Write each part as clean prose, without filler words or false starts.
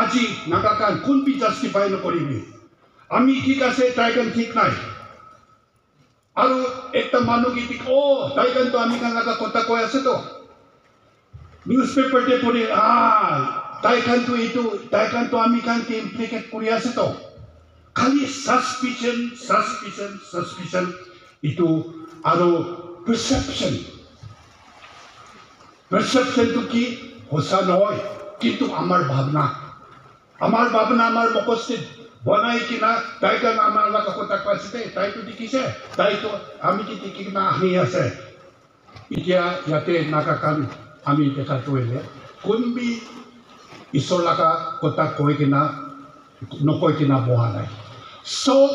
আজি নাগাকান কোনবি জাস্টিফাই নকৰিবি আমি ঠিক আছে টাইকান ঠিক নাই আৰু একটা মানুহ কি ঠিক টাইকান তো আমি কান লাগা কথা কৈ আছে তো নিউজপেপাৰ তে পঢ়ি টাইকান তো এইটো টাইকান তো আমি কান কি ইমপ্লিকেট কৰি আছে তো খালি suspicion itu aro perception to ki hosa noy kintu amar bhabna amar mokosit banai kina tai kan amar la kota kwasite tai to dikise tai to ami ki tikina ahi ase itia yate nagakan ami dekha toile kunbi isolaka kota koi kina nokoi kina bohanai so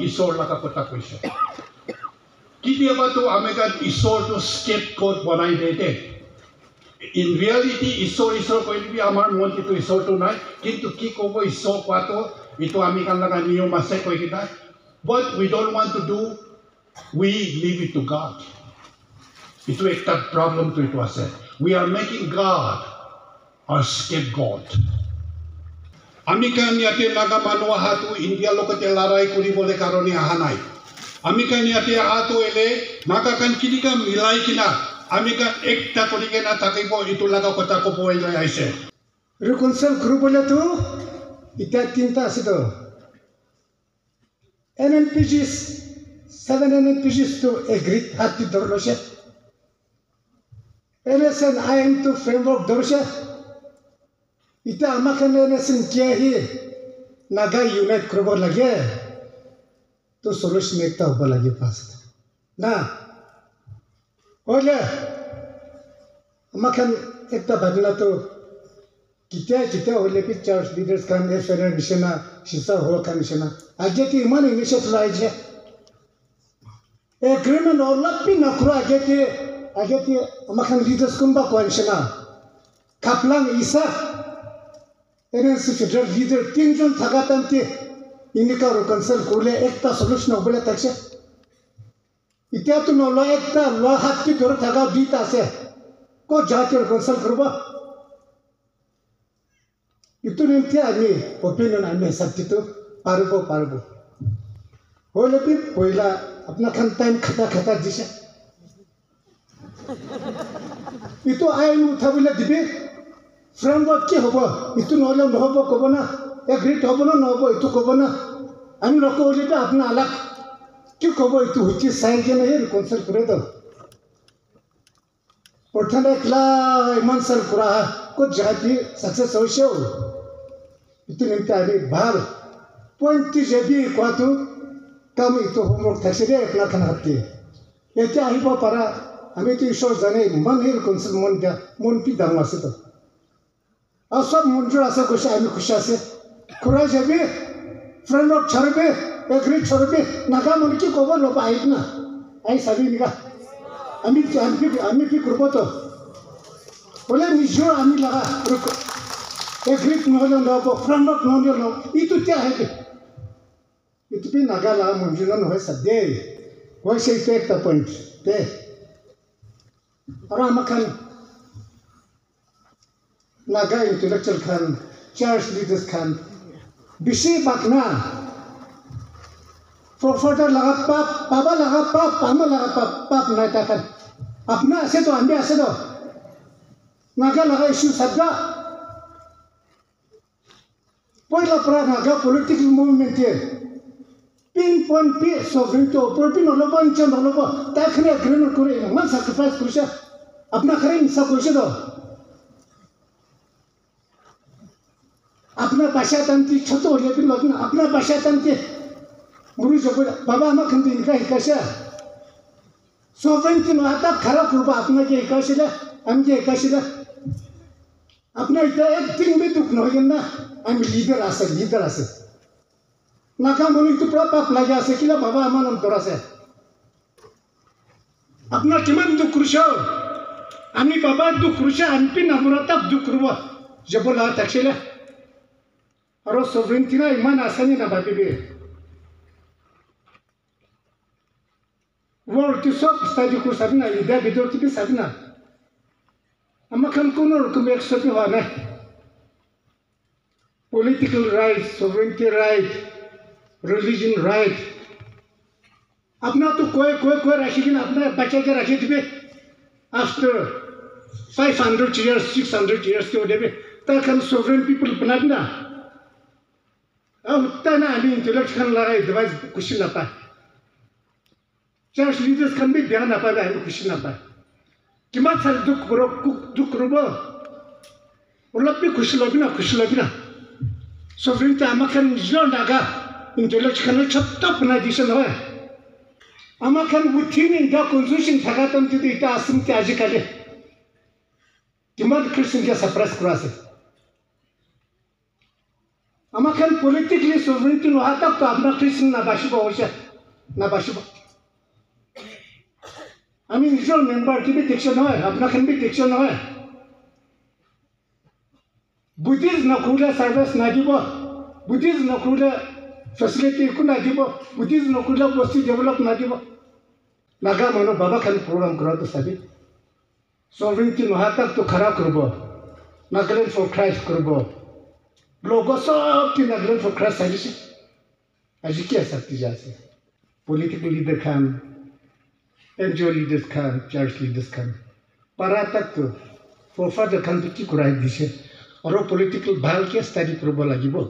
isor laka kota koise kitiaba to amegan isor to scapegoat banai dete in reality isor koibi amar mon kitu isor to nai kintu ki kobo isor kwato itu amikan laga niyom ase koi kita what we don't want to do we leave it to God itu ekta problem to itu ase we are making God our scapegoat Amikan yate naga manua hatu India lokate larai kuribole karone aha nai Amikan yate ato ele naga kan kidika milai kina Amikan ekta korike na takibo itu laga kota ko boy lai aise reconcile group bole tu ita tinta asito NNPGs 7 NNPGs to agree hati dorloshe MSN IM to framework doroshe Ita amakan nesin kia hi naga unit krobo lagi to solution ekta hoba lagi pas na ole amakan ekta badla to kita ole pi church leaders kan FNR mishana shisa ho kan mishana ajeti iman initiative laije agreement orla pi nakro ajeti amakan leaders kumba ko mishana kaplang isa NNC federal leader tinjon thagatanti inika reconcile kurle ekta solution obole takse itia tu no lo ekta lo hatti dor thaga dita ase ko jati reconcile kurba itu nimti ani opinion ani sabtitu parbo hole pi poila apna khan time khata dise itu ainu thabile dibe framework ki hobo itu নহলে নহব কব না agreed হব না নহব itu কব না আমি লোক হলিটা আপনা আলাক কি কব itu হচ্ছে সাইন কে নাই রিকনসাইল করে দাও প্রথমে ক্লা ইমান সাল করা কো জাতি সাকসেস হইছে itu নিতে আরে ভাল পয়েন্ট যেবি কত কাম itu হোমওয়ার্ক থাকছে রে একলা খানা হাতে এটা আহিব পারা আমি তো ঈশ্বর জানে মন হির কনসাইল মন পি দাম আছে তো Asal mundur asa kusha ami kusha se kura jabe framework chharbe agree chharbe naga monki kobo lo pai na ai sabi niga ami pi kurbo to bole nijo ami laga agree নহলে no framework নহলে no itu kya hai itu pi naga la mundur no hai sadde koi se ekta point te ara amakan Naga intellectual kan, church leaders kan, bisi bakna. For further laga pap, baba laga pap, pama laga pap naita kan. Apna ase to ande ase to. Naga laga issue sabda. Poila pra naga political movement ye. Pinpoint pi sovereignty opor pi noloban chen noloba. Takhne agreement kore man sacrifice kurisha. Apna khare insa kurisha to. अपना भाषा तंत्र छोटो हो लेकिन लोग अपना भाषा तंत्र मुझे जो बाबा हम कंपनी इनका हिकाशा सोवेंटी आता खराब रूपा अपना के हिकाशिला हम के हिकाशिला अपना इतना एक दिन भी दुख नहीं ना हम लीडर आसे ना काम बोली तो पाप लगे आसे किला बाबा हम नाम तोड़ा से अपना किमान दुख रुशा आमी बाबा दुख रुशा आमी नामुराता दुख रुवा जब बोला Taxila Aro sovereignty na iman asani na babibe. World to stop study ko sabina ida bidor tipi sabina. Ama kan kuno ko mek sopi wana. political rights, sovereignty right, religion right. अपना तो कोई रखेगी ना अपना बच्चा के रखे थे after 500 years, 600 years के उधर ताकि sovereign people बना भी ना अब उतना ना अभी इंटेलेक्ट खान लगा डिवाइस कुछ ना पाए church leaders खान भी बयान ना पाए अभी कुछ ना पाए कि मत सर दुख करो और लोग भी खुश लोग ना sovereignty amakan जो नागा इंटेलेक्ट खान छत्ता अपना डिसीजन है amakan within the constitution thagatam to the asum के आज कले कि मत Christian के suppress करासे amakan politically sovereignty no हाथ तो अपना Christian ना बाशिबा होशा ना बाशिबा I mean जो member की भी diction है अपना खन भी diction है Buddhist ना खुला service ना दिबो Buddhist ना खुला facility को ना दिबो Buddhist ना खुला बस्ती develop ना दिबो नागा मानो बाबा खन program करा तो सभी sovereignty no हाथ तो खराब करबो Nagaland for Christ करबो लोगों सब की Nagaland for Christ आज क्या सकती जासे political leader Khan NGO leaders Khan church leaders Khan para तक तो for further खान तो की कुराई दिशे और वो political बाल के study करबो लागिबो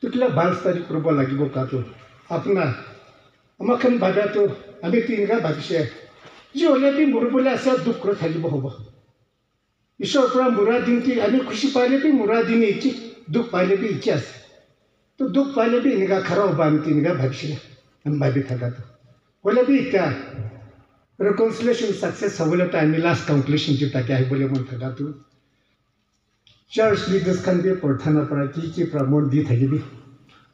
तो किला बाल study करबो लागिबो का तो अपना amakan बाबा तो अभी तीन का भविष्य जो ले भी मुरबुला से दुख कर थालिबो होबो ईश्वर पर मुरादिन की अभी खुशी पाले भी मुरादिन इच्छी दुख पाले भी इच्छा तो दुख पाले भी इनका खराब बांधती इनका भविष्य हम भाभी था तो बोले भी क्या reconciliation success हो बोले तो आई लास्ट कंक्लूजन जो ताकि आई बोले मन था तो church leaders can be प्रार्थना पर की प्रमोट दी थी भी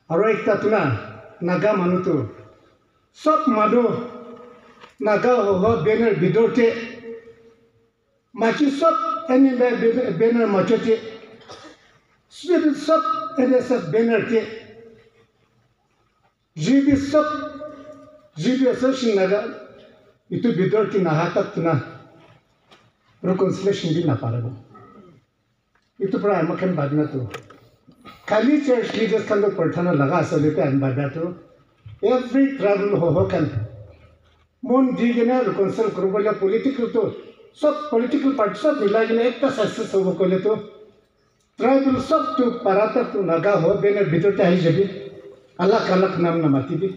और एक तो ना नागा मानो तो सब मानो नागा हो बैनर बिदोटे माची सब एनी बैनर मचोटे सब एनएसएस बैनर के GB association Naga itu bidor ki nahatak tuna reconciliation भी ना पारेगो itu pra makan badna तो खाली church leaders kan तो प्रार्थना लगा सले पे अन बादा तो every travel हो kan mon दिगेना reconcile करो बोले political तो सब political party सब मिला के एक ता सक्सेस हो बोले तो ट्राइबल सब तो paraता तो नागा हो बेने बिदर चाहिए जब अलग नाम ना माती भी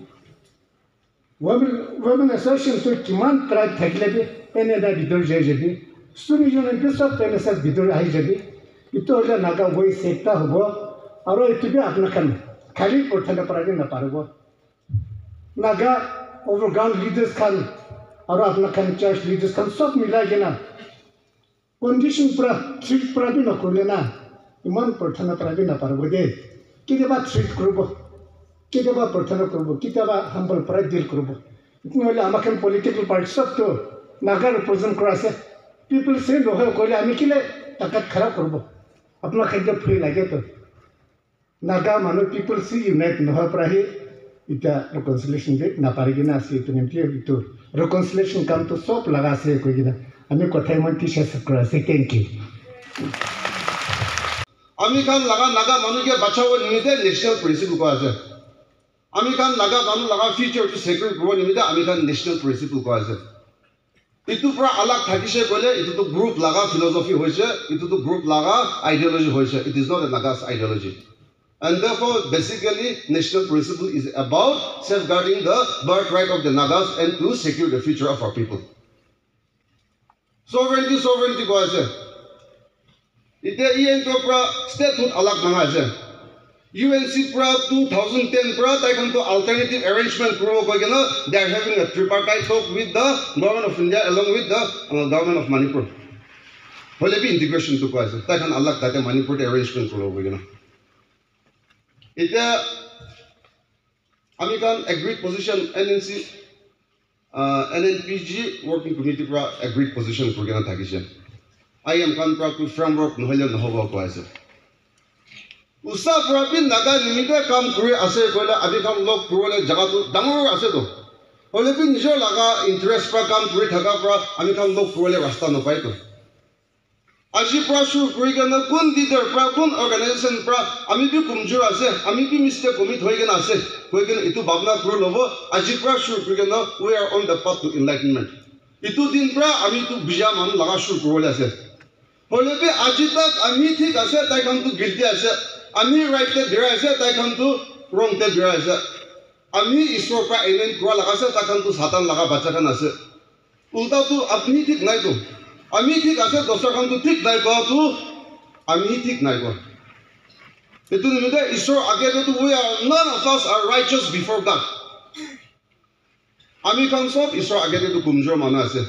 women association तो किमान ट्राइब थकले भी पहले दा बिदर जाए जबी सुनी जो ने सब पहले सब बिदर आई जबी इतो वाला नागा वही सेक्टा होगा और इतो भी अपना kan खाली प्रार्थना परागे ना पारेगो नागा overground leaders kan और अपना kan church leaders kan सब मिला के ना condition पूरा treat पूरा भी ना कर लेना इमान प्रार्थना परागे ना पारेगो दे किधर बात treat करोगे किधर बात प्रार्थना करोगे किधर बात humble pride deal करोगे इतने वाले हमारे political party सब तो नागा represent करासे people say नो है कोई आने के लिए ताकत खराब करोगे अपना खाद्य फ्री लगे तो नागा मानो people see unite नो है प्राही इतना reconciliation दे ना पारेगी ना सी तो निम्तिये इतो reconciliation काम तो सब लगा से कोई किधर हमें कोठाई मन टीशा सकरा से thank you अमेरिकन लगा नागा मानो के बचाओ निमित्ते नेशनल प्रिंसिपल को आसे अमेरिकन लगा मानो लगा फ्यूचर टू सिक्योर ग्रो निमित्ते अमेरिकन नेशनल प्रिंसिपल को आसे इतु पूरा अलग थाकिसे बोले इतु तो ग्रुप लगा फिलोसफी होइसे इतु तो ग्रुप लगा आइडियोलॉजी होइसे it is not a Nagas ideology and therefore basically national principle is about safeguarding the birthright of the Nagas and to secure the future of our people sovereignty ko ase ite en to pra statehood alag na ase UNC pra 2010 pra tai kan to alternative arrangement pro ko gena they are having a tripartite talk with the government of India along with the government of Manipur hole bi integration to ko ase tai kan alag tate Manipur arrangement pro ko gena ite American agreed position NNC NNPG working committee pra agreed position pro gena thakise I am kan pra to framework no hole no hobo ko ase usa pra bin naga nimite kam kuri ase koile abi kam log kurole jaga to dangor ase to hole bin nijor laga interest pra kam kuri thaka pra ami kam log kurole rasta no pai to আজি পৰা শুৰু কৰি কেনে কোন leader পৰা কোন organisation পৰা আমি B কমজোর আছে আমি বি মিস্টেক কমিট হৈ কেনে আছে হৈ কেনে এটো ভাবনা কৰি লব আজি পৰা শুৰু কৰি কেনে we are on the path to enlightenment এটো দিন পৰা আমি তো বিজা মান লাগা শুৰু কৰিলে আছে হলে বি আজি তাক আমি ঠিক আছে তাই কামটো গিল্টি আছে আমি রাইটে বিৰা আছে তাই কামটো ৰংতে বিৰা আছে আমি ঈশ্বৰ পৰা এলেন কৰা লাগাছে তাই কামটো সাতান লাগা বাচ্চা খান আছে উল্টা তো আপনি ঠিক নাই তো আমি ঠিক আছে দশটা কামটো ঠিক নাই কোৱা তো আমি ঠিক নাই কোৱা এটো নিমিতে ঈশ্বর আগে তো we are none of us are righteous before God আমি কাম সব ঈশ্বর আগে তো কমজোর মানুহ আছে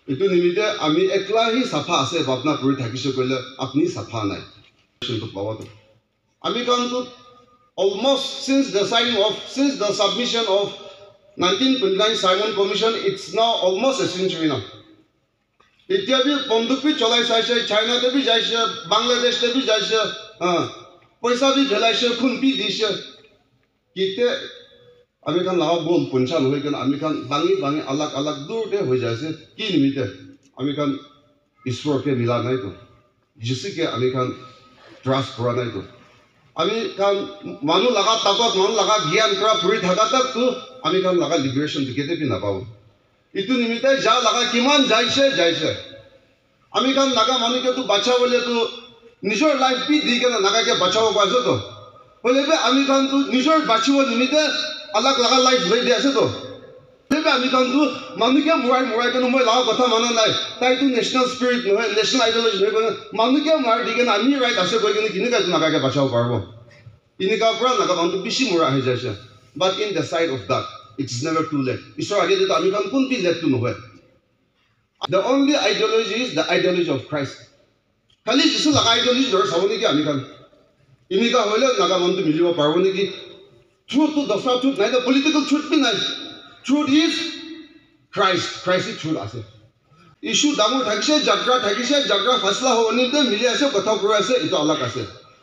এটো নিমিতে আমি একলাহি সাফা আছে ভাবনা কৰি থাকিছো কইলে আপনি সাফা নাই শুনটো পাবতো আমি কামটো almost since the submission of 1929 Simon Commission it's now almost a century now এতিয়া বি বন্দুক বি চলাই চাইছে চাইনাতে বি যাইছে বাংলাদেশতে বি যাইছে পয়সা বি ঢেলাইছে খুন বি দিছে কিতে আমি খান লাভ বল পঞ্চান হয়ে কেন আমি খান বাঙি বাঙি আলাগ আলাগ দূরতে হয়ে যাইছে কি নিমিতে আমি খান ঈশ্বরকে মিলা নাই তো যিশুকে আমি খান ট্রাস্ট করা নাই তো আমি খান মানুষ লাগা তাকত মানুষ লাগা জ্ঞান করা ফুরি থাকা তাক তো আমি খান লাগা লিবারেশন কেতে বি নাপাও ইটো নিমিতে যা লাগা কিমান যাইছে আমি কান লাগা মানুষকে তো বাঁচাবলে তো নিজের লাইফ বি দি কেন নাগাকে বাঁচাব পাইছো তো হলে আমি কান তো নিজের বাঁচিব নিমিতে আলাগ লাগা লাইফ লৈ দি আছে তো আমি কান তো মানুষকে মরাই কেন মই লাগা কথা মানা নাই তাই তো ন্যাশনাল স্পিরিট নহয় ন্যাশনাল আইডিওলজি নহয় মানুষকে মারি দি কেন আমি রাইট আছে কই কেন কিনে কাজ নাগাকে বাঁচাব পারবো ইনিকা পৰা নাগা মানুষ বেশি মরা হয়ে যাইছে but in the side of that it is never too late ঈশ্বর আগে যেটা আমি কাম কোন বি লেট টু নহয় the only ideology is the ideology of Christ খালি যিসু লাগা ideology ধৰ চাব নেকি আমি কাম ইনিকা হইলে নাগা মানুষ মিলিব পারবো নেকি truth to the truth নাই the political truth বি নাই truth is Christ truth আছে ইস্যু ডাঙৰ থাকিছে জাগ্ৰা ফাসলা হওনিতে মিলি আছে কথা কৈ আছে এটা আলাক আছে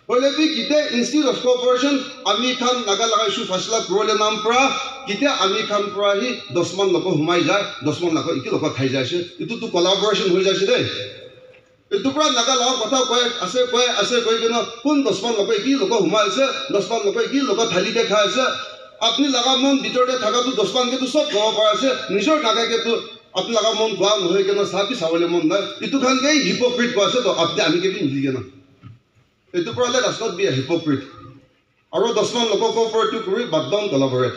হলে বি কিতে ইনস্টিটিউট অফ কোঅপারেশন আমি খান নাগা লাগা ইস্যু ফাসলা করলে নাম পৰা কিতে আমি খান পৰা হি 10 মান লোক হুমাই যায় 10 মান লোক ইকি লোক খাই যাইছে ইটো তো কোলাবোরেশন হৈ যাইছে দে ইটো পৰা নাগা লাগা কথা কৈ আছে কৈ কেন কোন 10 মান লোক ইকি লোক হুমাইছে 10 মান লোক ইকি লোক থালি দেখা আছে আপনি লাগা মন ভিতৰতে থাকা তো 10 মান কে তো সব কব পৰা আছে নিজৰ নাগাকে তো আপনি লাগা মন গোৱা নহয় কেন সাপি চাবলে মন নাই ইটো খান কে হিপোক্ৰিট কৈছে তো আপনি আমি কে বি মিলি কেন এটো পৰা let us not be a hypocrite আৰু 10 মান লোকক কোঅপাৰেটিভ কৰি বাদদাম কলাবৰেট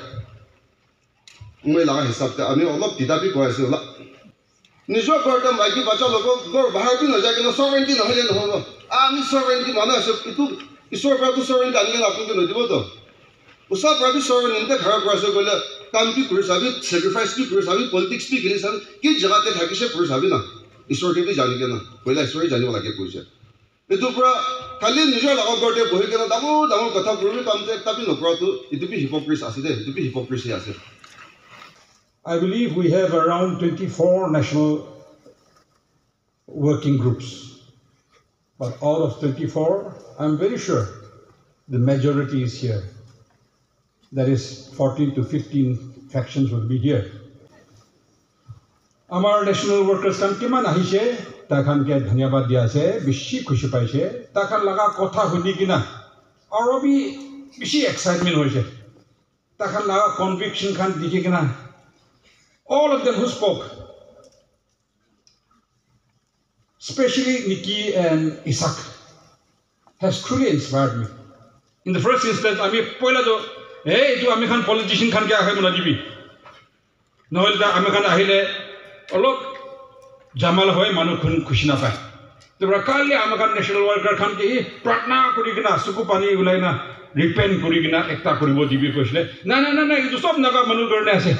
মই লাগা হিচাপতে আমি অলপ দিদাবি কৈ আছে ওলা নিজৰ ঘৰতে মাইকি বাচ্চা লোকক ঘৰ বাহিৰ পি নযায় কেন সভৰেন্টি নহলে নহব আমি সভৰেন্টি মানুহ আছে ইটো ঈশ্বৰ পৰা তো সভৰেন্টি আনি কেন আপোনাক নদিব তো উসা প্ৰবি সভৰেন্টি ঘৰ পৰা আছে কইলে কাম কি কৰি চাবি স্যাক্ৰিফাইস কি কৰি চাবি পলিটিক্স কি কৰি চাবি কি জগাতে থাকিছে কৰি চাবি না ঈশ্বৰকে বি জানি কেন কইলা ঈশ্বৰে জানিব লাগে কৈছে এটো পৰা খালি নিজৰ লগৰ ঘৰতে বহি কেন ডাঙৰ কথা কৰিবি কামতে একটা বি নকৰাটো ইটো বি হিপোক্রিসি আছে দে ইটো বি হিপোক্রিসি আছে I believe we have around 24 national working groups. But out of 24, I'm very sure the majority is here. That is 14 to 15 factions will be here. Amar national workers kan kiman ahise takhan ke dhanyabad dia ase bishi khushi paise takhan laga kotha huni kina aro bi bishi excitement hoise takhan laga conviction khan dikhi kina all of them who spoke, especially Nikki and Isaac, has truly inspired me. In the first instance, I mean, poila do, hey, to American politician kan kya hai muna dibi. Noel da American ahile, olok jamal hoy manu khushi na pai. To rakali American national worker kan ke pratna kuri kina suku pani ulai na repent kuri kina ekta koribo dibi koisle. Na, itu sob naga manu karne ase.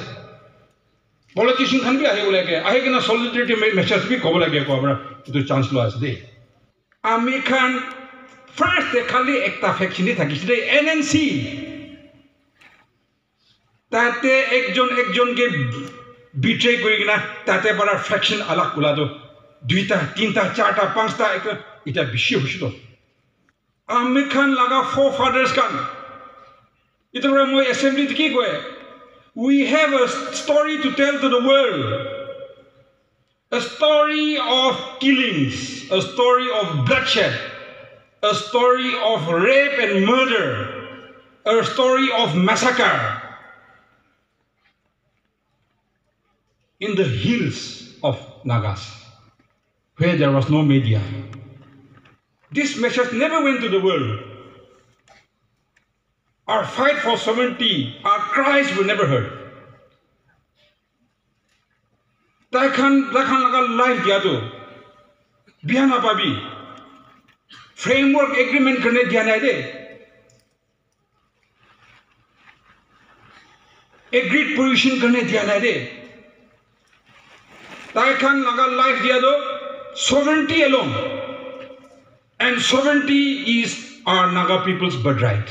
Politician can be a Hegulake. I can a solidarity message be Kobalake Cobra to the Chancellor as day. American first the Kali Ekta faction today NNC. Tate Ekjon gave betray Guigna, Tate Bara faction Alakulado, Duita, Tinta, Charta, Pansta, it a Bishushto. American Laga forefathers can. It was my assembly to Kigwe. We have a story to tell to the world. A story of killings, a story of bloodshed, a story of rape and murder, a story of massacre in the hills of Nagas, where there was no media. This message never went to the world. Our fight for sovereignty, our cries were never heard. Takhan laga life diya to biya na pabi. Framework agreement karne diya na de. Agreed position karne diya na de. Takhan laga life diya to sovereignty alone. And sovereignty is our Naga people's birthright.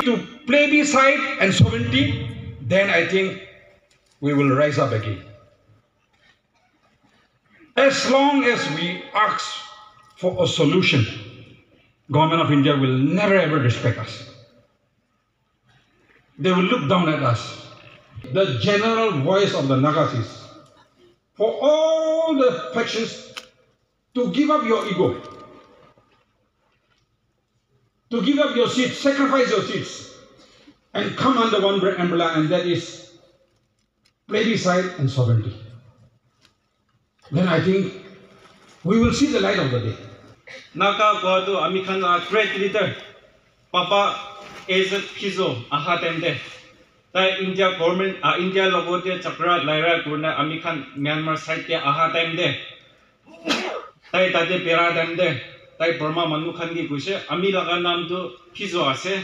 To plebiscite and sovereignty, then I think we will rise up again. As long as we ask for a solution, Government of India will never ever respect us. They will look down at us. The general voice of the Nagas is for all the factions to give up your ego, to give up your seats, sacrifice your seats, and come under one umbrella, and that is plebiscite and sovereignty. Then I think we will see the light of the day. Naga Gwadu Amikhan a great leader. Papa is a Pizo, a Hatende. The India government, India Logote, Chakra, Lyra, Gurna, Amikhan, Myanmar site, a Hatende. Tai Tade Piradende, Tai Burma Manukhangi Gushe, Amila Namdu, Pizo Ase,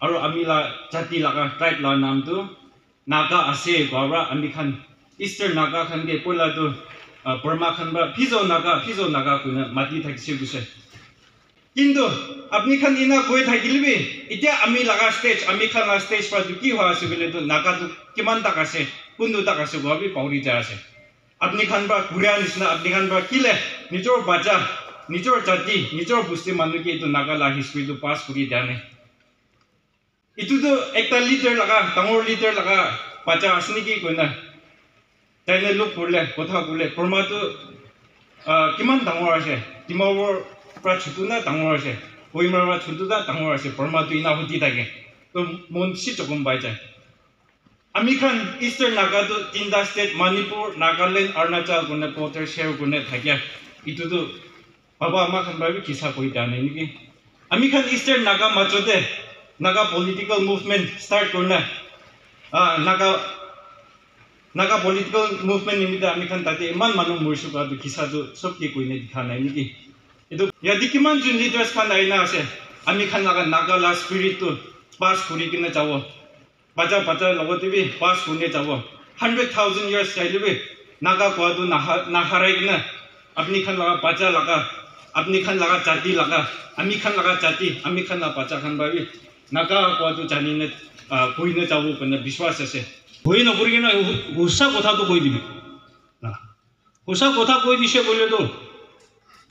or Amila Chati Laga, Tribe La Namdu, Naga Ase, Gawra, Amikhan, Eastern Naga Khange, Puladu, Burma Khanba, Pizo Naga, Kuna, Mati Taxi Gushe. Indo, Amikhan Ina Goy Tagilbi, Ita Amilaga stage, Amikhan stage for the Kiwa Sibiletu, Nagatu, Kimandakase, Pundu Takase, Wabi, Pauri Jase. Abnikhan ba Korean isna Abnikhan ba kile nijor baja nijor jati nijor busti manuki itu Nagala history to pass kuri dane itu to ekta leader laga tangor leader laga baja asni ki koina taine look purle kotha purle Burma to kiman tangor ase Timor pra chutuna tangor ase Hoimar pra chutuna tangor ase Burma to ina huti tage to mon si chokum baja Amikhan Eastern Naga to Tinda State, Manipur, Nagaland, Arunachal, Gune Potter, Share Gune Thagya. Itu to Baba Amakhan Babi Kisa Poitane. Amikhan Eastern Naga Machode, Naga political movement start Guna. Naga political movement in the Amikhan Tate, Man Manu Mursuka to Kisa to Soki Gune Kana. Itu Yadikiman Jun leaders Panaina se, Amikhan Naga la spirit to pass Kurikina Jawa. Baja Logotivi, pass Pune Java. 100,000 years Sailubi, Naga Kwadu Naharagna, Abnikan Laga Baja Laga, Abnikan Laga Jati Laga, Amikhan Laga Jati, Amikhan La Baja Hanbavi, Naga Kwadu Janinet, Puina Javu, and the Biswase. Puina Purina, Usa Kotato Goidibi. Usa Kota Goidisha Boledo.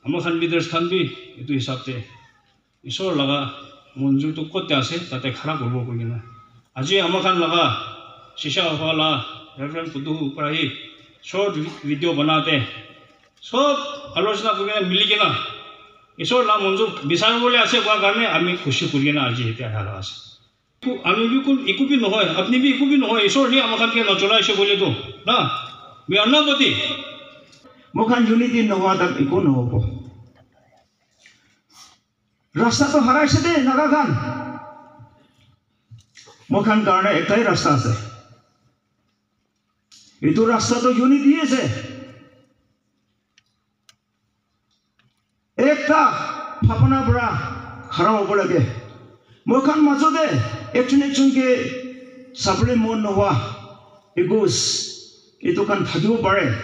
Amakan leaders can be, it is up there. Iso Laga Munju to Kotase, that I cannot go. Aji Amakan Laga, Shisha Hala, Reverend Pudu Prahi, short video banate. So, Alosna Pugana Miligina. Iso La Monzo, Bisangole Aseba Gane, Ami Kushi Pugina Aji Halas. Ami it could be no way, Abnibi could be no way, so here Amakan Nojola Shoboledo. Na, we are nobody. Mokan unity no water Ikono. Rasta to Harashade, Nagagan. Mokan Garna Ekai Rasta se. Itu Rasta to unity se. Ekta Papana Bra Harao Bolage. Mokan Mazode, Echin ke Sabre Monowa, Egus, itu kan Tadu Bare.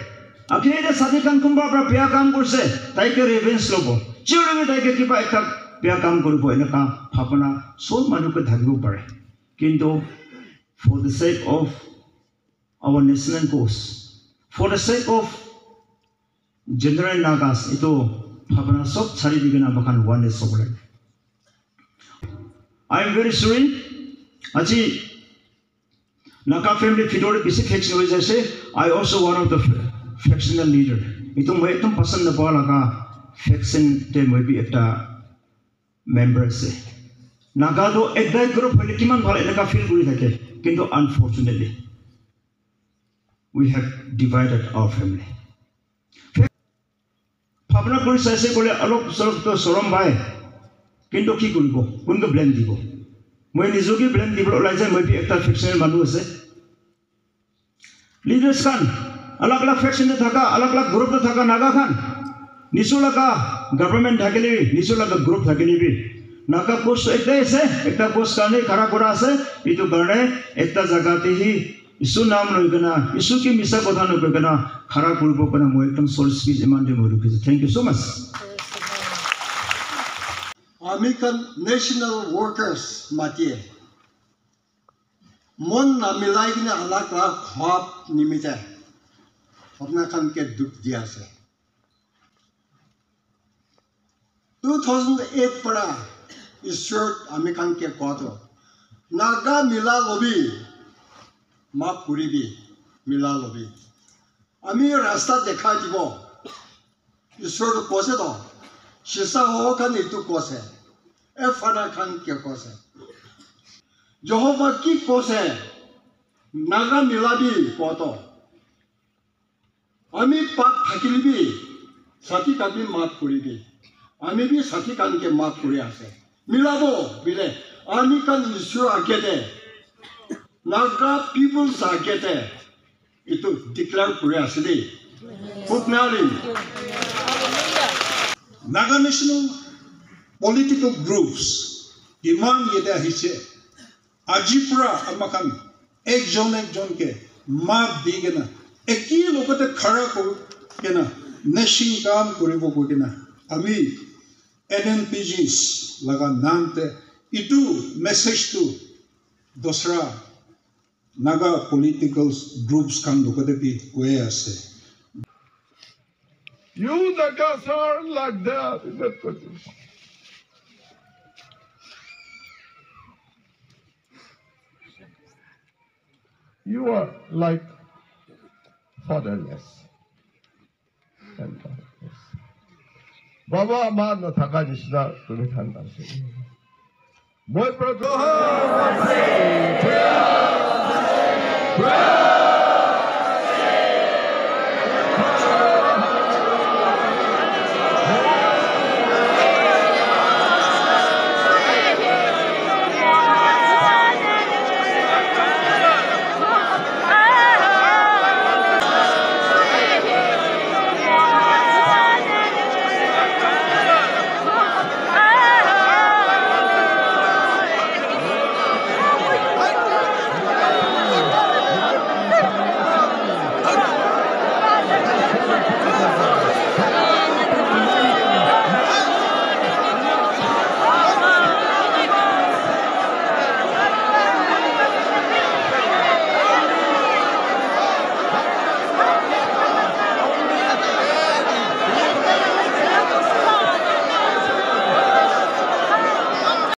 Akhirnya Sadikan Kumbabra Piakam Kurse, Taike Ravens Lobo. Children Taike Kipa Piakam Kurbo in a Papana, so Manuka Tadu Bare. Kinto, for the sake of our national cause, for the sake of general Nagas, ito Papana Sok Saridigana Bakan one is so. I am very sorry. Aji Naga family fidore bisi faction hoy jaise. I also one of the factional leader. Itu moi ekdom pasand na pa laga faction te moi bi ekta member ase. Naga do ekdai group hoile kiman bhal enaka feel kori thake. Kintu unfortunately we have divided our family. Bhavna kori saise kole alok solok to sorom bai. Kintu ki koribo? Kunko blame dibo? Moi nijoki blame dibo olai jai moi bi ekta factional manu ase. Leaders kan अलग अलग faction में थका अलग अलग group में थका नागा खान निशुला का government थकेली भी निशुला का ग्रुप थकेली भी नागा पोस्ट एक ऐसे एक ता पोस्ट करने खरा करा से इतो करने एक ता जगह ते ही यीशु नाम लोग करना यीशु की मिसा कथा लोग करना खरा कुलबो करना वो एकदम सोल स्पीच इमान दे मोरू किसे thank you so much American National Workers मातिए मन ना मिलाई कि ना अलग अलग ख्वाब निमित्ते अपना खान के दुख दिया से 2008 पड़ा ईश्वर अमेरिकन के कहतो नागा मिला लोबी माँ पूरी भी मिला लोबी अमी रास्ता देखा दिबो ईश्वर तो कोसे तो शिशा हो खान इतु कोसे ए फना खान के कोसे यहोवा की कोसे नागा मिला भी कहतो आमी पाप থাকিলি বি সাথী কাবি মাফ করিবি আমি বি সাথী কানকে মাফ করে আছে মিলাবো বিলে আমি কান ঈশ্বর আগেতে নাগা পিপলস আগেতে ইটো ডিক্লেয়ার করে আছে দেই খুব নালিন Naga national political groups demand yeda hiche ajipura amakan ekjon ke maaf digena eki lokote khara kor kena nation kam koribo kena ami NNPGs laga namte itu message to dosra naga political groups kan lokote bi koe ase You Nagas are like that in that position. You are like fatherless and fatherless. Baba ma na thaka nisna tumi thanda se. Boy brother.